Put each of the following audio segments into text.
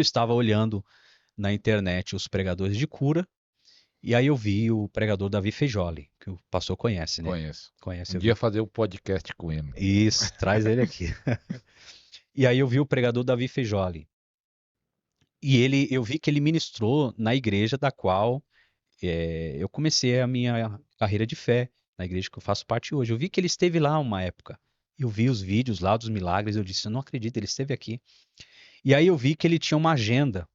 estava olhando na internet os pregadores de cura, e aí eu vi o pregador Davi Fejoli, que o pastor conhece, né? Conheço. Conhece, Um eu dia vi. fazer o podcast com ele. Isso, traz ele aqui. E aí eu vi o pregador Davi Fejoli. E eu vi que ele ministrou na igreja da qual eu comecei a minha carreira de fé, na igreja que eu faço parte hoje. Eu vi que ele esteve lá uma época. Eu vi os vídeos lá dos milagres, eu disse, eu não acredito, ele esteve aqui. E aí eu vi que ele tinha uma agenda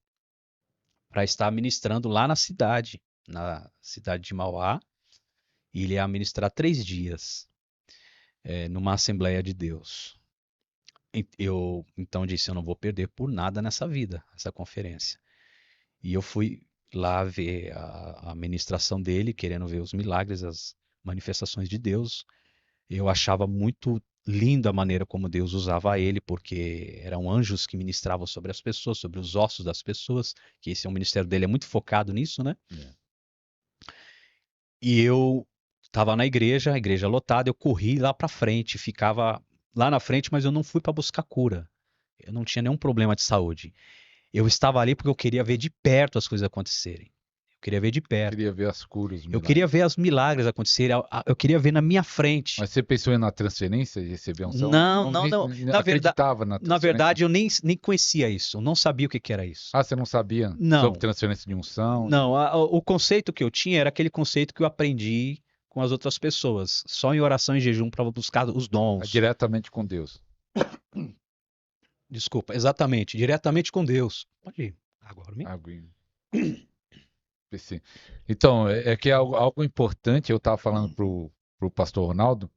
para estar ministrando lá na cidade de Mauá, e ele ia ministrar 3 dias, numa Assembleia de Deus. Eu então disse, eu não vou perder por nada nessa vida, essa conferência. E eu fui lá ver a ministração dele, querendo ver os milagres, as manifestações de Deus. Eu achava muito linda a maneira como Deus usava ele, porque eram anjos que ministravam sobre as pessoas, sobre os ossos das pessoas, que esse é um ministério dele, é muito focado nisso, né? É. E eu estava na igreja, a igreja lotada, eu corri lá para frente, ficava lá na frente, mas eu não fui para buscar cura. Eu não tinha nenhum problema de saúde. Eu estava ali porque eu queria ver de perto as coisas acontecerem. Eu queria ver de perto. Queria ver as curas, os Eu queria milagres. ver os milagres acontecerem. Eu queria ver na minha frente. Mas você pensou na transferência de receber a unção? Não, Não, não, não. nem acreditava na Na transferência? verdade, eu nem conhecia isso. Eu não sabia o que que era isso. Ah, você não sabia sobre Não, transferência de unção? não. O conceito que eu tinha era aquele conceito que eu aprendi com as outras pessoas. Só em oração e jejum para buscar os dons. Diretamente com Deus. Desculpa, exatamente. Diretamente com Deus. Pode ir. Agora me. Aguinha. PC. Então, é que é algo importante, eu estava falando pro pastor Ronaldo,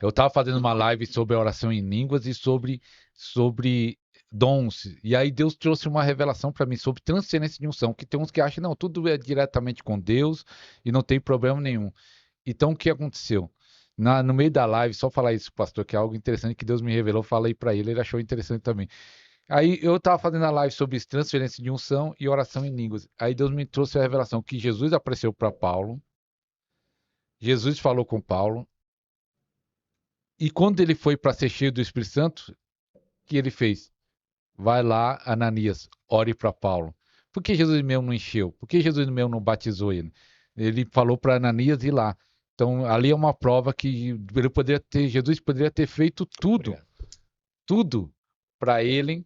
eu estava fazendo uma live sobre a oração em línguas e sobre dons. E aí Deus trouxe uma revelação para mim sobre transferência de unção, que tem uns que acham, não, tudo é diretamente com Deus e não tem problema nenhum. Então, o que aconteceu? No meio da live, só falar isso, pastor, que é algo interessante que Deus me revelou, falei para ele, ele achou interessante também. Aí eu estava fazendo a live sobre transferência de unção e oração em línguas. Aí Deus me trouxe a revelação que Jesus apareceu para Paulo, Jesus falou com Paulo, e quando ele foi para ser cheio do Espírito Santo, o que ele fez? Vai lá, Ananias, ore para Paulo. Por que Jesus mesmo não encheu? Por que Jesus mesmo não batizou ele? Ele falou para Ananias ir lá. Então, ali é uma prova que Jesus poderia ter feito tudo, Obrigado. tudo para ele,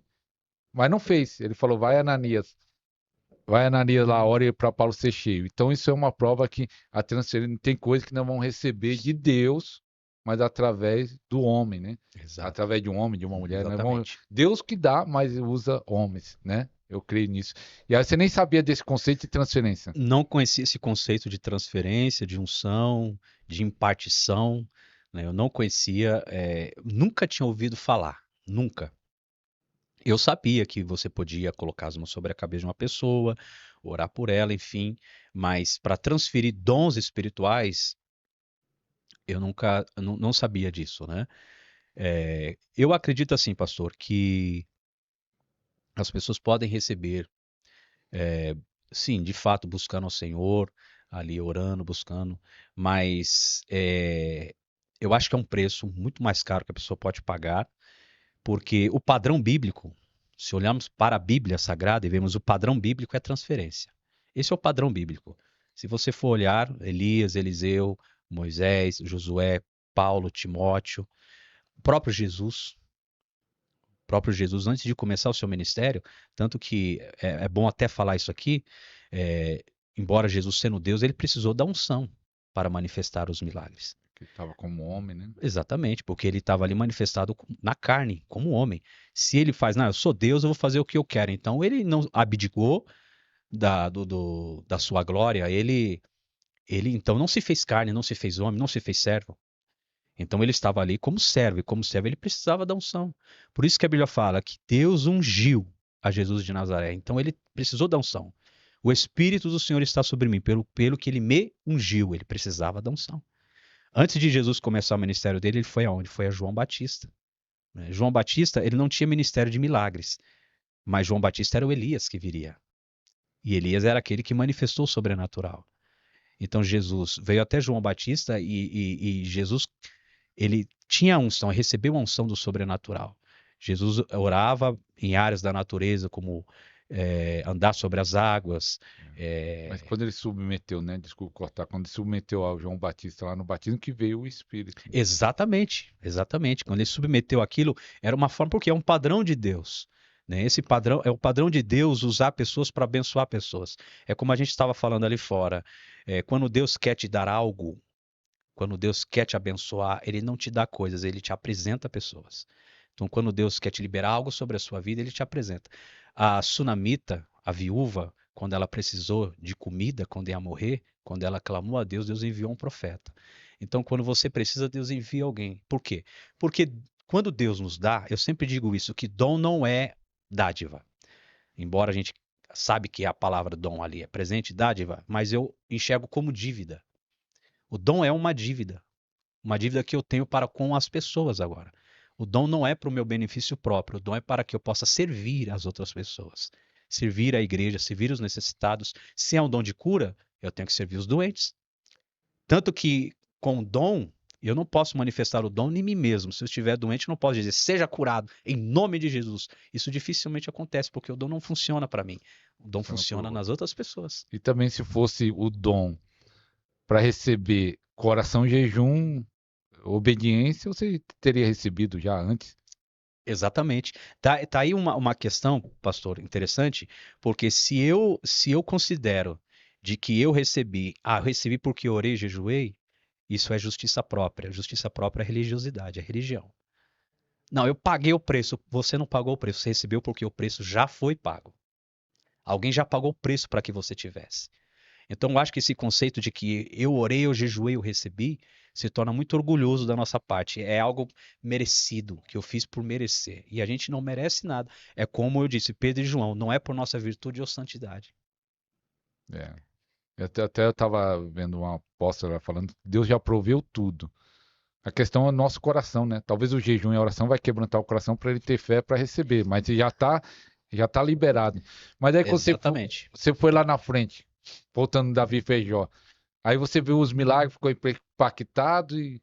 mas não fez. Ele falou: vai Ananias lá, ore para Paulo ser cheio. Então, isso é uma prova que a transferência tem coisas que não vão receber de Deus, mas através do homem, né? Exato. Através de um homem, de uma mulher. Exatamente. Deus que dá, mas usa homens, né? Eu creio nisso. E aí você nem sabia desse conceito de transferência. Não conhecia esse conceito de transferência, de unção, de impartição, né? Eu não conhecia, nunca tinha ouvido falar, nunca. Eu sabia que você podia colocar as mãos sobre a cabeça de uma pessoa, orar por ela, enfim, mas para transferir dons espirituais, eu nunca, não sabia disso, né? Eu acredito assim, pastor, que as pessoas podem receber, sim, de fato, buscando ao Senhor, ali orando, buscando, mas eu acho que é um preço muito mais caro que a pessoa pode pagar, porque o padrão bíblico, se olharmos para a Bíblia Sagrada e vemos o padrão bíblico é transferência. Esse é o padrão bíblico. Se você for olhar, Elias, Eliseu, Moisés, Josué, Paulo, Timóteo, o próprio Jesus, antes de começar o seu ministério, tanto que é bom até falar isso aqui, é, embora Jesus sendo Deus, ele precisou da unção para manifestar os milagres. Que estava como homem, né? Exatamente, porque ele estava ali manifestado na carne, como homem. Se ele faz, não, eu sou Deus, eu vou fazer o que eu quero. Então ele não abdicou da sua glória, ele então não se fez carne, não se fez homem, não se fez servo. Então ele estava ali como servo, e como servo ele precisava da unção. Por isso que a Bíblia fala que Deus ungiu a Jesus de Nazaré. Então ele precisou da unção. O Espírito do Senhor está sobre mim, pelo que ele me ungiu, ele precisava da unção. Antes de Jesus começar o ministério dele, ele foi aonde? Foi a João Batista. João Batista, ele não tinha ministério de milagres, mas João Batista era o Elias que viria. E Elias era aquele que manifestou o sobrenatural. Então Jesus veio até João Batista e Jesus, ele tinha a unção, recebeu a unção do sobrenatural. Jesus orava em áreas da natureza, como andar sobre as águas. Mas quando ele submeteu, né? Desculpa cortar, quando ele submeteu ao João Batista lá no batismo, que veio o Espírito. Exatamente, exatamente. Quando ele submeteu aquilo, era uma forma, porque é um padrão de Deus. Né? Esse padrão é o padrão de Deus usar pessoas para abençoar pessoas. É como a gente estava falando ali fora. Quando Deus quer te dar algo, quando Deus quer te abençoar, Ele não te dá coisas, Ele te apresenta pessoas. Então, quando Deus quer te liberar algo sobre a sua vida, Ele te apresenta. A sunamita, a viúva, quando ela precisou de comida, quando ia morrer, quando ela clamou a Deus, Deus enviou um profeta. Então, quando você precisa, Deus envia alguém. Por quê? Porque quando Deus nos dá, eu sempre digo isso, que dom não é dádiva. Embora a gente sabe que a palavra dom ali é presente, dádiva, mas eu enxergo como dívida. O dom é uma dívida que eu tenho para com as pessoas agora. O dom não é para o meu benefício próprio, o dom é para que eu possa servir as outras pessoas, servir a igreja, servir os necessitados. Se é um dom de cura, eu tenho que servir os doentes. Tanto que com o dom, eu não posso manifestar o dom em mim mesmo. Se eu estiver doente, eu não posso dizer, seja curado, em nome de Jesus. Isso dificilmente acontece, porque o dom não funciona para mim. O dom funciona nas outras pessoas. E também se fosse o dom para receber coração, jejum, obediência, você teria recebido já antes. Exatamente. Tá aí uma questão, pastor, interessante, porque se eu considero de que eu recebi porque orei e jejuei, isso é justiça própria. Justiça própria é religiosidade, é religião. Não, eu paguei o preço. Você não pagou o preço, você recebeu porque o preço já foi pago. Alguém já pagou o preço para que você tivesse. Então, eu acho que esse conceito de que eu orei, eu jejuei, eu recebi, se torna muito orgulhoso da nossa parte. É algo merecido, que eu fiz por merecer. E a gente não merece nada. É como eu disse, Pedro e João, não é por nossa virtude ou santidade. É. Eu estava vendo uma apóstola falando que Deus já proveu tudo. A questão é o nosso coração, né? Talvez o jejum e a oração vai quebrantar o coração para ele ter fé para receber, mas já tá liberado. Mas aí quando Exatamente. você foi lá na frente, voltando Davi Feijó, aí você viu os milagres, ficou impactado e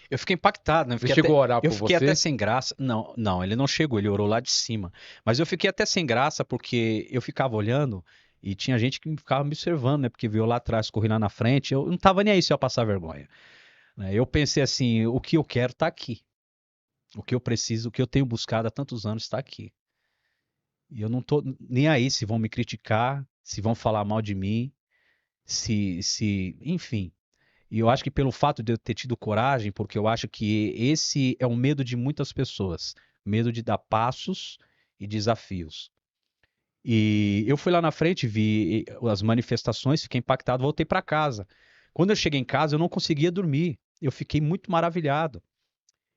Eu fiquei impactado, né? ele chegou a orar Eu por fiquei até você. sem graça. Não, não, ele não chegou, ele orou lá de cima. Mas eu fiquei até sem graça porque eu ficava olhando e tinha gente que ficava me observando, né? Porque viu lá atrás, corri lá na frente. Eu não tava nem aí se eu ia passar vergonha. Né? Eu pensei assim, o que eu quero tá aqui. O que eu preciso, o que eu tenho buscado há tantos anos está aqui. E eu não tô nem aí se vão me criticar, se vão falar mal de mim, enfim. E eu acho que pelo fato de eu ter tido coragem, porque eu acho que esse é o medo de muitas pessoas, medo de dar passos e desafios. E eu fui lá na frente, vi as manifestações, fiquei impactado, voltei para casa. Quando eu cheguei em casa, eu não conseguia dormir. Eu fiquei muito maravilhado.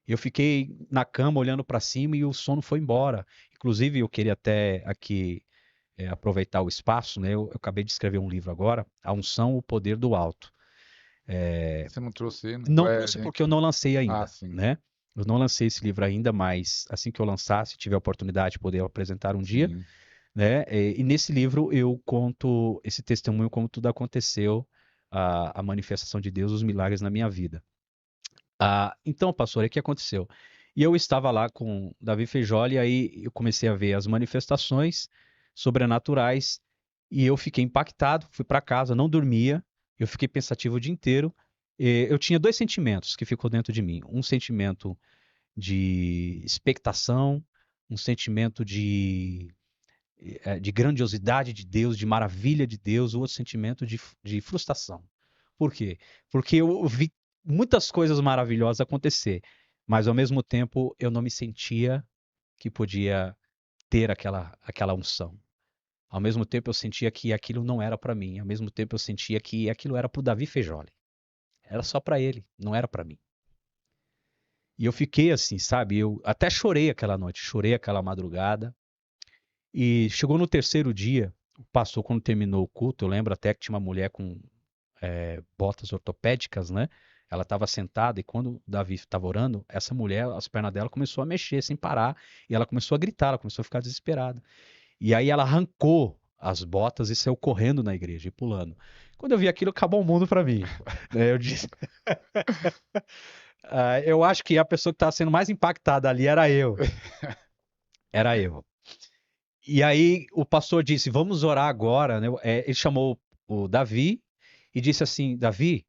Eu fiquei na cama olhando para cima e o sono foi embora. Inclusive, eu queria até aqui aproveitar o espaço, né? Eu acabei de escrever um livro agora, A Unção, o Poder do Alto. Você não trouxe ele? Não trouxe porque eu não lancei Ah, ainda, sim, né? Eu não lancei esse livro ainda, mas assim que eu lançar, se tiver a oportunidade de poder apresentar um dia, sim. né? E nesse livro eu conto esse testemunho como tudo aconteceu, a manifestação de Deus, os milagres na minha vida. Então, pastor, o que aconteceu? E eu estava lá com Davi Feijoli, e aí eu comecei a ver as manifestações sobrenaturais e eu fiquei impactado, fui para casa, não dormia, eu fiquei pensativo o dia inteiro. Eu tinha dois sentimentos que ficou dentro de mim. Um sentimento de expectação, um sentimento de grandiosidade de Deus, de maravilha de Deus, o outro sentimento de frustração. Por quê? Porque eu vi muitas coisas maravilhosas acontecer, mas ao mesmo tempo eu não me sentia que podia ter aquela unção. Ao mesmo tempo eu sentia que aquilo não era para mim, ao mesmo tempo eu sentia que aquilo era para o Davi Feijoli. Era só para ele, não era para mim. E eu fiquei assim, sabe? Eu até chorei aquela noite, chorei aquela madrugada. E chegou no terceiro dia, o pastor, quando terminou o culto, eu lembro até que tinha uma mulher com botas ortopédicas, né? Ela estava sentada e quando Davi estava orando, essa mulher, as pernas dela começou a mexer sem parar e ela começou a gritar, ela começou a ficar desesperada. E aí ela arrancou as botas e saiu correndo na igreja e pulando. Quando eu vi aquilo, acabou o mundo para mim. Né? Eu disse, eu acho que a pessoa que estava sendo mais impactada ali era eu. Era eu. E aí o pastor disse: vamos orar agora, né? Ele chamou o Davi e disse assim: Davi,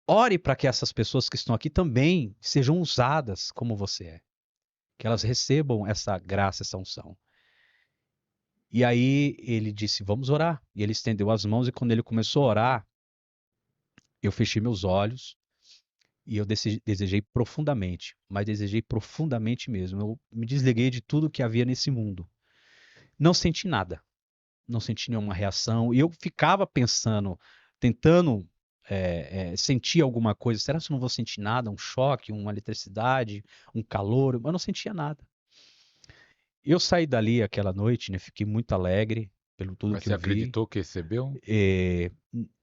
ore para que essas pessoas que estão aqui também sejam usadas como você é, que elas recebam essa graça, essa unção. E aí ele disse: vamos orar. E ele estendeu as mãos e quando ele começou a orar, eu fechei meus olhos e eu desejei profundamente, mas desejei profundamente mesmo. Eu me desliguei de tudo que havia nesse mundo. Não senti nada. Não senti nenhuma reação. E eu ficava pensando, tentando sentir alguma coisa. Será que eu não vou sentir nada? Um choque, uma eletricidade, um calor? Eu não sentia nada. Eu saí dali aquela noite, né? Fiquei muito alegre pelo tudo Mas que você eu vi. acreditou que recebeu?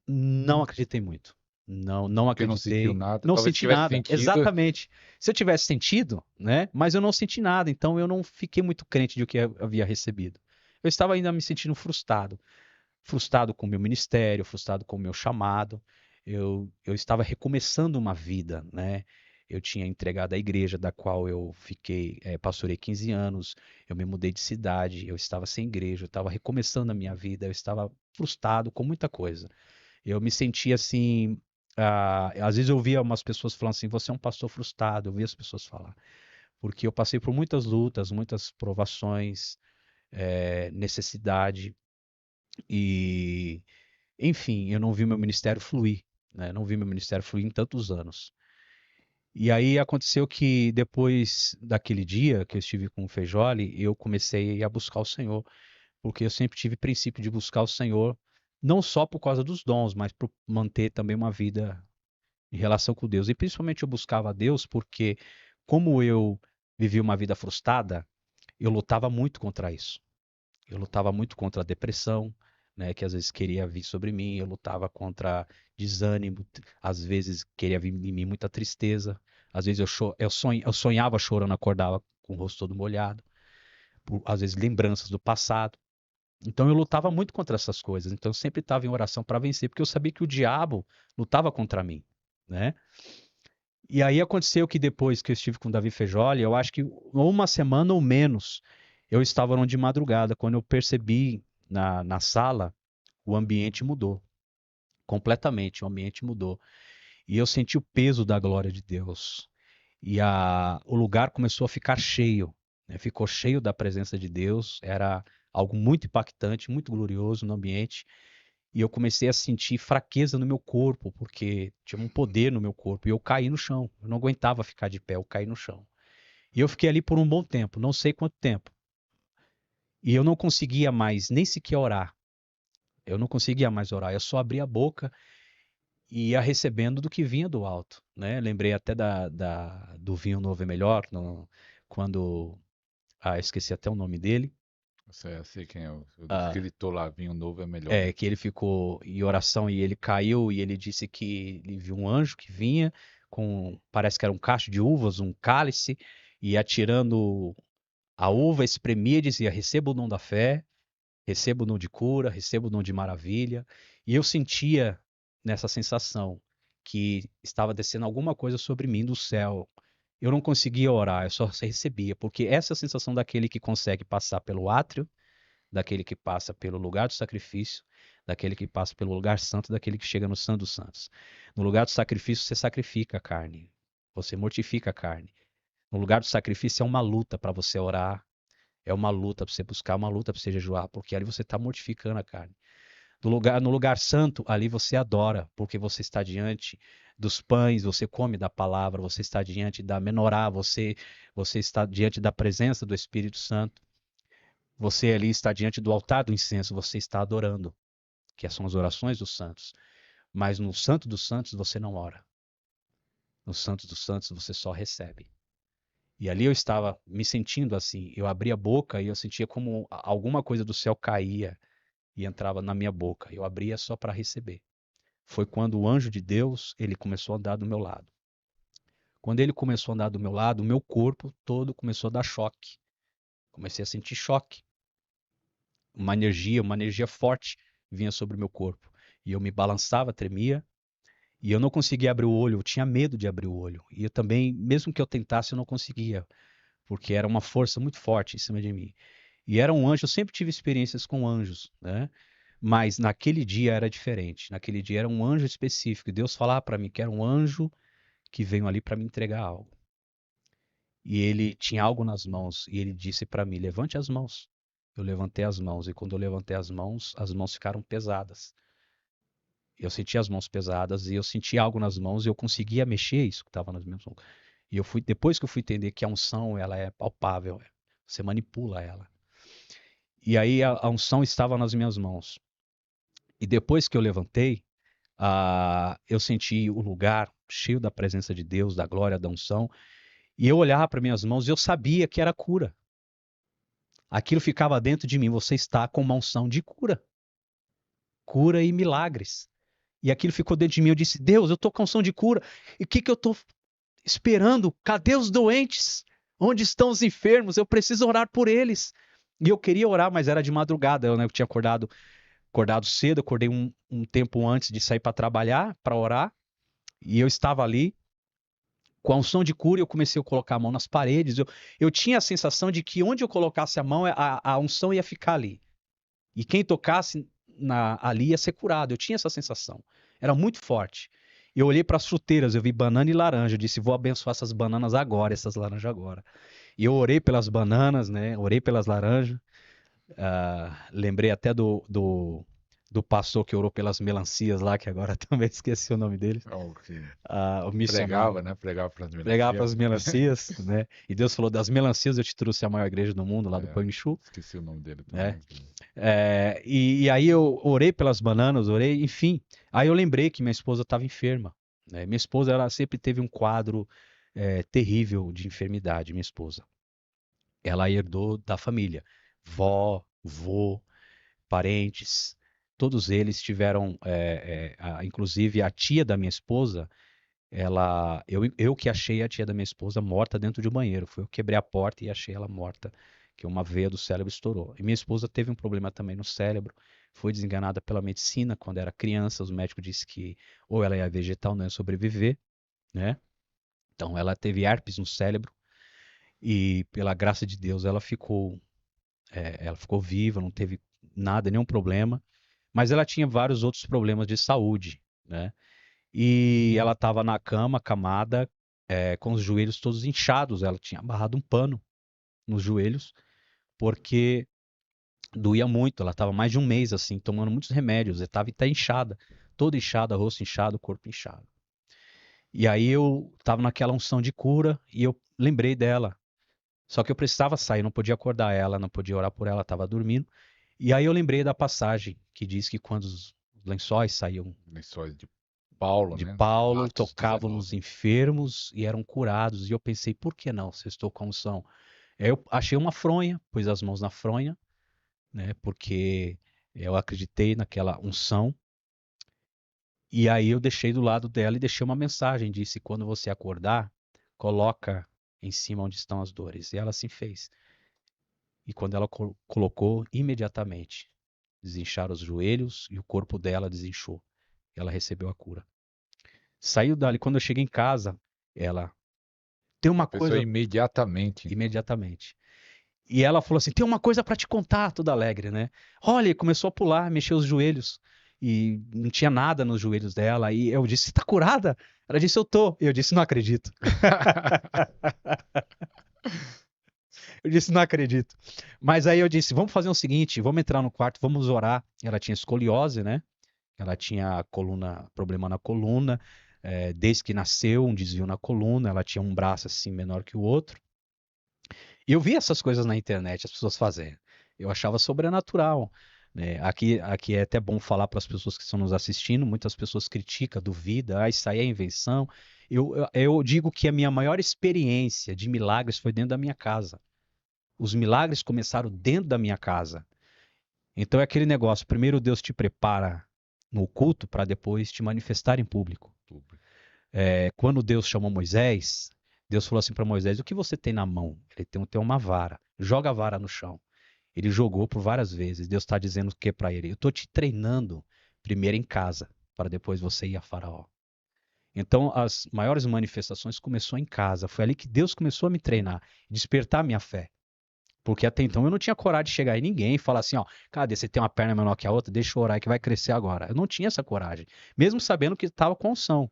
Não acreditei muito. Não, não Porque não sentiu acreditei. nada. Não Talvez se senti tivesse nada. sentido. Exatamente. Se eu tivesse sentido, né? Mas eu não senti nada. Então eu não fiquei muito crente de o que eu havia recebido. Eu estava ainda me sentindo frustrado. Frustrado com o meu ministério, frustrado com o meu chamado. Eu estava recomeçando uma vida, né? Eu tinha entregado a igreja da qual eu fiquei, pastorei 15 anos, eu me mudei de cidade, eu estava sem igreja, eu estava recomeçando a minha vida, eu estava frustrado com muita coisa. Eu me sentia assim, às vezes eu ouvia umas pessoas falando assim, você é um pastor frustrado, eu ouvia as pessoas falar, porque eu passei por muitas lutas, muitas provações, necessidade, e enfim, eu não vi meu ministério fluir, né? Não vi meu ministério fluir em tantos anos. E aí aconteceu que depois daquele dia que eu estive com o Feijoli, eu comecei a buscar o Senhor, porque eu sempre tive princípio de buscar o Senhor, não só por causa dos dons, mas por manter também uma vida em relação com Deus. E principalmente eu buscava a Deus porque, como eu vivi uma vida frustrada, eu lutava muito contra isso. Eu lutava muito contra a depressão, né, que às vezes queria vir sobre mim, eu lutava contra desânimo, às vezes queria vir em mim muita tristeza, às vezes eu sonhava chorando, acordava com o rosto todo molhado, às vezes lembranças do passado. Então eu lutava muito contra essas coisas, então eu sempre estava em oração para vencer, porque eu sabia que o diabo lutava contra mim, né? E aí aconteceu que depois que eu estive com o Davi Fejoli, eu acho que uma semana ou menos, eu estava orando de madrugada, quando eu percebi na sala, o ambiente mudou, completamente, o ambiente mudou. E eu senti o peso da glória de Deus. E o lugar começou a ficar cheio, né? Ficou cheio da presença de Deus, era algo muito impactante, muito glorioso no ambiente. E eu comecei a sentir fraqueza no meu corpo, porque tinha um poder no meu corpo. E eu caí no chão. Eu não aguentava ficar de pé, eu caí no chão. E eu fiquei ali por um bom tempo, não sei quanto tempo. E eu não conseguia mais nem sequer orar. Eu não conseguia mais orar. Eu só abria a boca e ia recebendo do que vinha do alto, né? Lembrei até do Vinho Novo é Melhor, quando... esqueci até o nome dele. Eu sei quem é o Ah, escritor lá, vinho novo é melhor. que ele ficou em oração e ele caiu e ele disse que ele viu um anjo que vinha com, parece que era um cacho de uvas, um cálice, e atirando a uva, espremia e dizia: receba o dom da fé, receba o dom de cura, receba o dom de maravilha. E eu sentia nessa sensação que estava descendo alguma coisa sobre mim do céu. Eu não conseguia orar, eu só recebia, porque essa é a sensação daquele que consegue passar pelo átrio, daquele que passa pelo lugar do sacrifício, daquele que passa pelo lugar santo, daquele que chega no Santo dos Santos. No lugar do sacrifício, você sacrifica a carne, você mortifica a carne. No lugar do sacrifício, é uma luta para você orar, é uma luta para você buscar, uma luta para você jejuar, porque ali você está mortificando a carne. No lugar santo, ali você adora, porque você está diante dos pães, você come da palavra, você está diante da menorá, você está diante da presença do Espírito Santo. Você ali está diante do altar do incenso, você está adorando, que são as orações dos santos. Mas no Santo dos Santos você não ora. No Santo dos Santos você só recebe. E ali eu estava me sentindo assim. Eu abria a boca e eu sentia como alguma coisa do céu caía e entrava na minha boca. Eu abria só para receber. Foi quando o anjo de Deus, ele começou a andar do meu lado. Quando ele começou a andar do meu lado, o meu corpo todo começou a dar choque. Comecei a sentir choque. Uma energia forte vinha sobre o meu corpo. E eu me balançava, tremia, e eu não conseguia abrir o olho, eu tinha medo de abrir o olho. E eu também, mesmo que eu tentasse, eu não conseguia, porque era uma força muito forte em cima de mim. E era um anjo, eu sempre tive experiências com anjos, né? Mas naquele dia era diferente. Naquele dia era um anjo específico. E Deus falava para mim que era um anjo que veio ali para me entregar algo. E ele tinha algo nas mãos e ele disse para mim: levante as mãos. Eu levantei as mãos e quando eu levantei as mãos ficaram pesadas. Eu senti as mãos pesadas e eu senti algo nas mãos e eu conseguia mexer isso que estava nas minhas mãos. E eu fui, depois que eu fui entender que a unção, ela é palpável, você manipula ela. E aí a unção estava nas minhas mãos. E depois que eu levantei, eu senti o lugar cheio da presença de Deus, da glória, da unção. E eu olhava para minhas mãos e eu sabia que era cura. Aquilo ficava dentro de mim. Você está com uma unção de cura. Cura e milagres. E aquilo ficou dentro de mim. Eu disse: Deus, eu estou com unção de cura. E o que eu estou esperando? Cadê os doentes? Onde estão os enfermos? Eu preciso orar por eles. E eu queria orar, mas era de madrugada. Eu tinha acordado cedo, acordei um tempo antes de sair para trabalhar, para orar. E eu estava ali com a unção de cura, eu comecei a colocar a mão nas paredes. Eu tinha a sensação de que onde eu colocasse a mão, a unção ia ficar ali. E quem tocasse ali ia ser curado. Eu tinha essa sensação. Era muito forte. Eu olhei para as fruteiras, eu vi banana e laranja. Eu disse: vou abençoar essas bananas agora, essas laranjas agora. E eu orei pelas bananas, né? Orei pelas laranjas. Lembrei até do pastor que orou pelas melancias lá, que agora também esqueci o nome dele. Okay. O missionário. Pregava, né? Pregava para as Pregava para as melancias. melancias, né? E Deus falou: das melancias eu te trouxe a maior igreja do mundo, lá do Pão de Chu. Esqueci o nome dele Né? também. E aí eu orei pelas bananas, orei, enfim. Aí eu lembrei que minha esposa estava enferma. Né? Minha esposa, ela sempre teve um quadro terrível de enfermidade, minha esposa. Ela herdou da família. Vó, vô, parentes, todos eles tiveram, inclusive a tia da minha esposa, eu que achei a tia da minha esposa morta dentro de um banheiro. Foi eu que quebrei a porta e achei ela morta, que uma veia do cérebro estourou. E minha esposa teve um problema também no cérebro, foi desenganada pela medicina quando era criança. Os médicos disseram que ou ela ia vegetar ou não ia sobreviver, né? Então ela teve herpes no cérebro e pela graça de Deus ela ficou viva, não teve nada, nenhum problema, mas ela tinha vários outros problemas de saúde, né? E ela estava na cama, acamada, com os joelhos todos inchados. Ela tinha amarrado um pano nos joelhos, porque doía muito. Ela estava mais de um mês assim, tomando muitos remédios. Ela estava até inchada, toda inchada, rosto inchado, corpo inchado. E aí eu estava naquela unção de cura e eu lembrei dela. Só que eu precisava sair, não podia acordar ela, não podia orar por ela, estava dormindo. E aí eu lembrei da passagem que diz que quando os lençóis saíam Lençóis de Paulo, de né? Paulo, Atos tocavam 19. nos enfermos e eram curados. E eu pensei: por que não, se eu estou com unção? Eu achei uma fronha, pus as mãos na fronha, né? Porque eu acreditei naquela unção. E aí eu deixei do lado dela e deixei uma mensagem. Disse: quando você acordar, coloca em cima onde estão as dores. E ela assim fez. E quando ela colocou, imediatamente desincharam os joelhos e o corpo dela desinchou. Ela recebeu a cura. Saiu dali. Quando eu cheguei em casa, ela tem uma A pessoa coisa. imediatamente. Imediatamente. E ela falou assim: tem uma coisa para te contar, toda alegre, né? Olha, e começou a pular, mexer os joelhos. E não tinha nada nos joelhos dela. E eu disse: tá curada? Ela disse: eu tô. E eu disse: não acredito. Eu disse: não acredito. Mas aí eu disse: vamos fazer o seguinte, vamos entrar no quarto, vamos orar. Ela tinha escoliose, né? Ela tinha problema na coluna, desde que nasceu, um desvio na coluna. Ela tinha um braço assim menor que o outro. E eu vi essas coisas na internet, as pessoas fazendo. Eu achava sobrenatural. Né? Aqui é até bom falar para as pessoas que estão nos assistindo. Muitas pessoas criticam, duvidam, isso aí é invenção. Eu digo que a minha maior experiência de milagres foi dentro da minha casa. Os milagres começaram dentro da minha casa. Então é aquele negócio: primeiro Deus te prepara no culto para depois te manifestar em público. Quando Deus chamou Moisés, Deus falou assim para Moisés: o que você tem na mão? Ele tem uma vara. Joga a vara no chão. Ele jogou por várias vezes. Deus está dizendo o que para ele? Eu estou te treinando primeiro em casa, para depois você ir a Faraó. Então, as maiores manifestações começou em casa. Foi ali que Deus começou a me treinar, despertar a minha fé. Porque até então eu não tinha coragem de chegar em ninguém e falar assim, ó, cadê? Você tem uma perna menor que a outra? Deixa eu orar que vai crescer agora. Eu não tinha essa coragem, mesmo sabendo que estava com unção.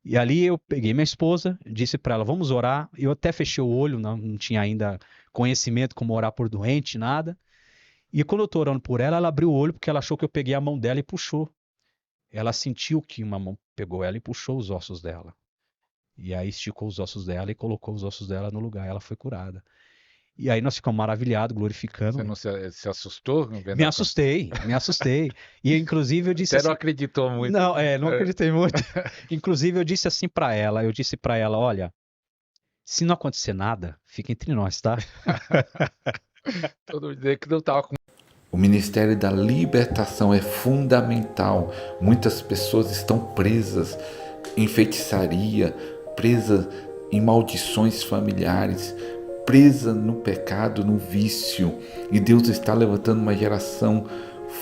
E ali eu peguei minha esposa, disse para ela, vamos orar. Eu até fechei o olho, não tinha ainda conhecimento como orar por doente, nada. E quando eu tô orando por ela, ela abriu o olho porque ela achou que eu peguei a mão dela e puxou. Ela sentiu que uma mão pegou ela e puxou os ossos dela. E aí esticou os ossos dela e colocou os ossos dela no lugar. Ela foi curada. E aí nós ficamos maravilhados, Você glorificando. não se assustou vendo Me a assustei, me assustei. E inclusive eu disse Até não assim, acreditou muito. não, não acreditei muito. Inclusive eu disse assim para ela, eu disse para ela, olha, se não acontecer nada, fica entre nós, tá? Todo mundo dizia que não estava com. O ministério da libertação é fundamental. Muitas pessoas estão presas em feitiçaria, presas em maldições familiares, presas no pecado, no vício. E Deus está levantando uma geração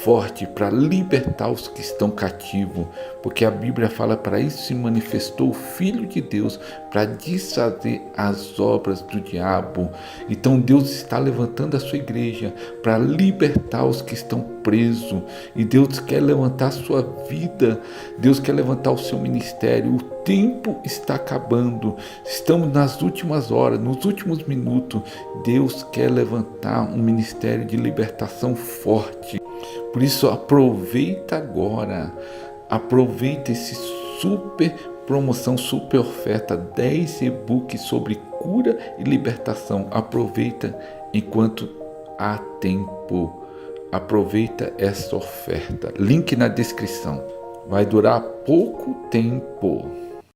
forte para libertar os que estão cativos, porque a Bíblia fala: para isso se manifestou o Filho de Deus, para desfazer as obras do diabo. Então Deus está levantando a sua igreja para libertar os que estão presos, e Deus quer levantar a sua vida, Deus quer levantar o seu ministério. O tempo está acabando, estamos nas últimas horas, nos últimos minutos. Deus quer levantar um ministério de libertação forte. Por isso, aproveita agora, aproveita esse super promoção, super oferta, 10 e-books sobre cura e libertação. Aproveita enquanto há tempo. Aproveita essa oferta. Link na descrição. Vai durar pouco tempo.